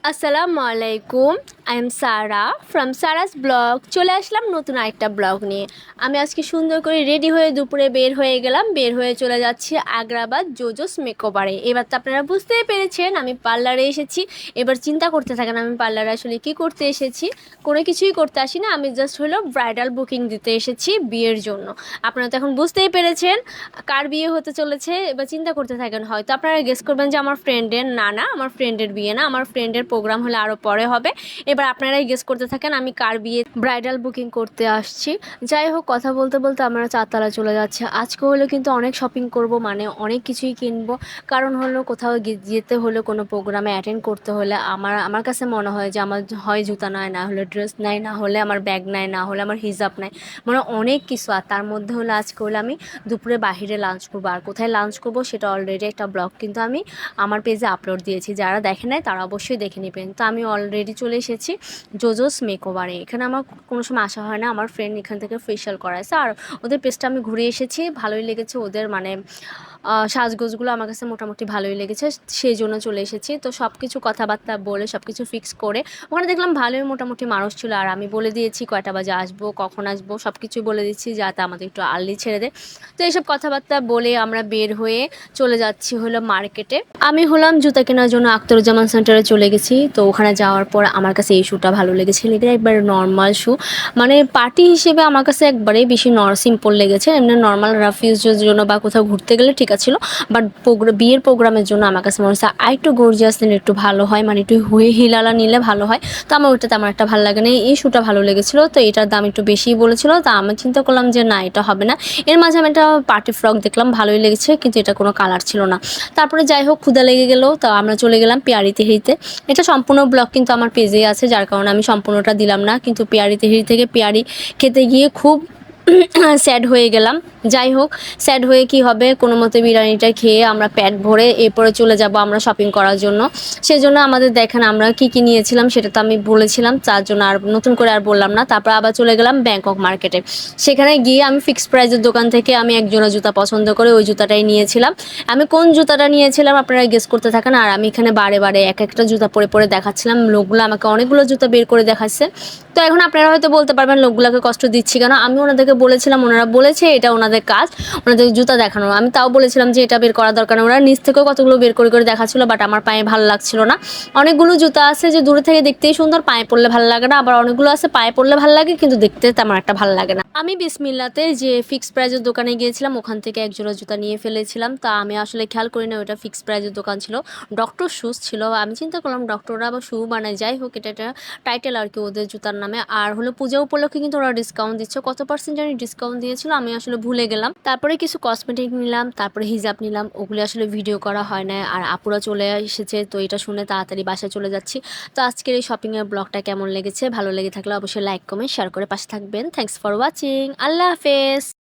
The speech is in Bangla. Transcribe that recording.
আসসালামু আলাইকুম। I am Sara from Sara's blog. চলে আসলাম নতুন আরেকটা ব্লগ নিয়ে। আমি আজকে সুন্দর করে রেডি হয়ে দুপুরে বের হয়ে গেলাম, বের হয়ে চলে যাচ্ছি আগ্রাবাদ জোজোস মেকওভারে। এবার তো আপনারা বুঝতেই পেরেছেন আমি পার্লারে এসেছি। এবার চিন্তা করতে থাকেন আমি পার্লারে আসলে কি করতে এসেছি। কোনো কিছুই করতে আসি না, আমি জাস্ট হলো ব্রাইডাল বুকিং দিতে এসেছি বিয়ের জন্য। আপনারা তো এখন বুঝতেই পেরেছেন কার বিয়ে হতে চলেছে। এবার চিন্তা করতে থাকেন, হয়তো আপনারা গেস করবেন যে আমার ফ্রেন্ডের, না আমার ফ্রেন্ডের বিয়ে না, আমার ফ্রেন্ডের প্রোগ্রাম হলে আরও পরে হবে। এবার আপনারাই গেস করতে থাকেন আমি কার বিয়ে ব্রাইডাল বুকিং করতে আসছি। যাই হোক, কথা বলতে বলতে আমরা চারতলা চলে যাচ্ছি। আজকে হলো কিন্তু অনেক শপিং করব, মানে অনেক কিছুই কিনবো। কারণ হলো কোথাও যেতে হলে, কোনো প্রোগ্রামে অ্যাটেন্ড করতে হলে আমার কাছে মনে হয় যে আমার হয় জুতা নেয়, না হলে ড্রেস নেয়, না হলে আমার ব্যাগ নেয়, না হলে আমার হিজাব নেয়, মানে অনেক কিছু। আর তার মধ্যে হলো আজকে হলো আমি দুপুরে বাহিরে লাঞ্চ করবো। আর কোথায় লাঞ্চ করবো সেটা অলরেডি একটা ব্লগ কিন্তু আমি আমার পেজে আপলোড দিয়েছি, যারা দেখে নাই তারা অবশ্যই দেখে নেবেন। তো আমি অলরেডি চলে এসেছি জোজোস মেকওভারে। এখানে আমার কোনো সময় আসা হয় না, আমার ফ্রেন্ড এখান থেকে ফেশিয়াল করাইছে। আর ওদের পেজটা আমি ঘুরে এসেছি, ভালোই লেগেছে ওদের, মানে সাজগোজগুলো আমার কাছে মোটামুটি ভালোই লেগেছে, সেই জন্য চলে এসেছি। তো সব কিছু কথাবার্তা বলে সব কিছু ফিক্স করে ওখানে দেখলাম ভালোই মোটামুটি মানুষ ছিল। আর আমি বলে দিয়েছি কয়টা বাজে আসবো, কখন আসবো, সব কিছুই বলে দিচ্ছি যাতে আমাদের একটু আর্লি ছেড়ে দেয়। তো এইসব কথাবার্তা বলে আমরা বের হয়ে চলে যাচ্ছি হলো মার্কেটে। আমি হলাম জুতা কেনার জন্য আখতারুজ্জামান সেন্টারে চলে গেছি। তো ওখানে যাওয়ার পর আমার কাছে এই শ্যুটা ভালো লেগেছে, এগুলো একবার নর্মাল শ্যু, মানে পার্টি হিসেবে আমার কাছে একবারেই বেশি সিম্পল লেগেছে। এমনি নর্মাল রাফ ইউজের জন্য বা কোথাও ঘুরতে গেলে ঠিক ছিল, বাট বিয়ের প্রোগ্রামের জন্য আমার কাছে মনে হচ্ছে আর একটু গর্জিয়াস নিলে একটু ভালো হয়, মানে একটু হিলালা নিলে ভালো হয়। তো আমার ওইটা তেমন একটা ভালো লাগে না, এই শ্যুটা ভালো লেগেছিলো। তো এটার দাম একটু বেশিই বলেছিল, তা আমি চিন্তা করলাম যে না, এটা হবে না। এর মাঝে আমি একটা পার্টি ফ্রক দেখলাম, ভালোই লেগেছে, কিন্তু এটা কোনো কালার ছিল না। তারপরে যাই হোক, ক্ষুদা লেগে গেল, তো আমরা চলে গেলাম পেয়ারি তেহরিতে। এটা সম্পূর্ণ ব্লগ কিন্তু আমার পেজেই আছে, যার কারণে আমি সম্পূর্ণটা দিলাম না। কিন্তু পেয়ারি তেহরি থেকে পেয়ারি খেতে গিয়ে খুব স্যাড হয়ে গেলাম। যাই হোক, স্যাড হয়ে কি হবে, কোনো মতে বিরিয়ানিটা খেয়ে আমরা পেট ভরে এরপরে চলে যাব আমরা শপিং করার জন্য। সেজন্য আমাদের দেখেন আমরা কি কি নিয়েছিলাম সেটা তো আমি বলেছিলাম, তার জন্য আর নতুন করে আর বললাম না। তারপর আবার চলে গেলাম ব্যাংকক মার্কেটে। সেখানে গিয়ে আমি ফিক্সড প্রাইজের দোকান থেকে আমি একজোড়া জুতা পছন্দ করে ওই জুতাটাই নিয়েছিলাম। আমি কোন জুতাটা নিয়েছিলাম আপনারা গেস করতে থাকেন। আর আমি এখানে বারে বারে এক একটা জুতা পরে পরে দেখাচ্ছিলাম, লোকগুলো আমাকে অনেকগুলো জুতা বের করে দেখাচ্ছে। তো এখন আপনারা হয়তো বলতে পারবেন লোকগুলোকে কষ্ট দিচ্ছি কেন। আমি ওনাদেরকে বলেছিলাম, ওনারা বলেছে এটা ওনাদের কাজ, ওনাদের জুতা দেখানো। আমি তাও বলেছিলাম যে এটা বের করা দরকার না। ওরা নিচ থেকেও কতগুলো বের করে করে দেখাচ্ছিলো, বাট আমার পায়ে ভালো লাগছিল না। অনেকগুলো জুতা আছে যে দূরে থেকে দেখতেই সুন্দর, পায়ে পড়লে ভালো লাগে না। আবার অনেকগুলো আছে পায়ে পড়লে ভালো লাগে কিন্তু দেখতে তেমন একটা ভালো লাগে না। আমি বিসমিল্লাতে যে ফিক্সড প্রাইজের দোকানে গিয়েছিলাম, ওখান থেকে এক জোড়া জুতা নিয়ে ফেলেছিলাম। তা আমি আসলে খেয়াল করি না ওটা ফিক্সড প্রাইজের দোকান ছিল, ডক্টর শুজ ছিল। আমি চিন্তা করলাম ডক্টররা আবার শু বানায়, যাই হোক এটা একটা টাইটেল আর কি ওদের জুতার নামে। আর হলো পূজা উপলক্ষে কিন্তু ওরা ডিসকাউন্ট দিচ্ছে, কত পার্সেন্ট জানি ডিসকাউন্ট দিয়েছিল, আমি আসলে ভুলে গেলাম। তারপরে কিছু কসমেটিক নিলাম, তারপরে হিজাব নিলাম, ওগুলো আসলে ভিডিও করা হয় না। আর আপুরা চলে এসেছে, তো এটা শুনে তাড়াতাড়ি বাসায় চলে যাচ্ছি। তো আজকের এই শপিংয়ের ব্লগটা কেমন লেগেছে, ভালো লেগে থাকলে অবশ্যই লাইক কমেন্ট শেয়ার করে পাশে থাকবেন। থ্যাংকস ফর ওয়াচিং, আল্লাহ হাফেজ।